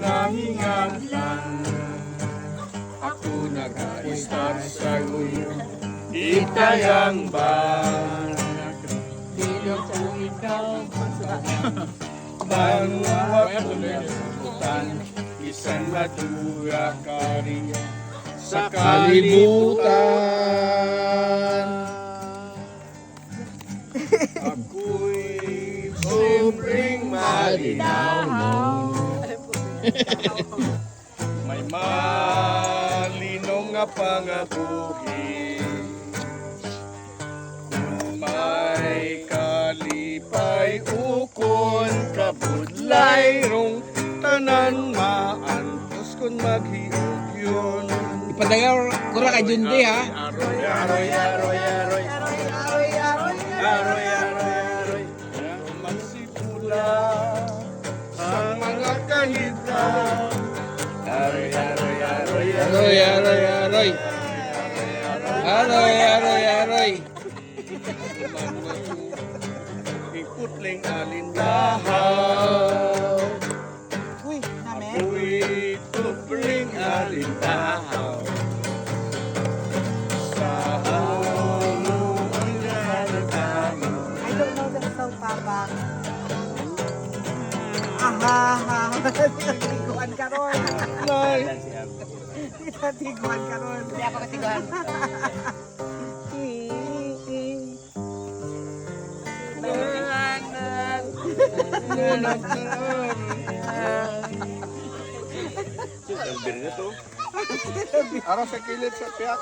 nahingatan. Ako nag-start sa iyo, itayang ba? Dilo ko ikaw, banuwa ko nabutan, isang matura ka rin sa kalibutan. Ako'y simpleng malinaw, may malinong nga pangabuhin. Kung may kalipay ukon kabudlay rong tanan maantos kung maghiog yun. Ipadagaw ko ra kay Jundi ha. Aroy, aroy, aroy, aroy, aroy, aroy, magsimula ang mga kahita. Aroy, aroy, aroy, Aroy, aroy, aroy. Aroy, aroy, aroy. Ikutling alindahaw. Uy, namin. Ako'y tubling alindahaw. Sa hamong alindahaw. I don't know that song, Papa. Aha, tiguan ka ron. Tiguan ka ron. Hindi ako katiguan. Araw sa kilid sa piyak.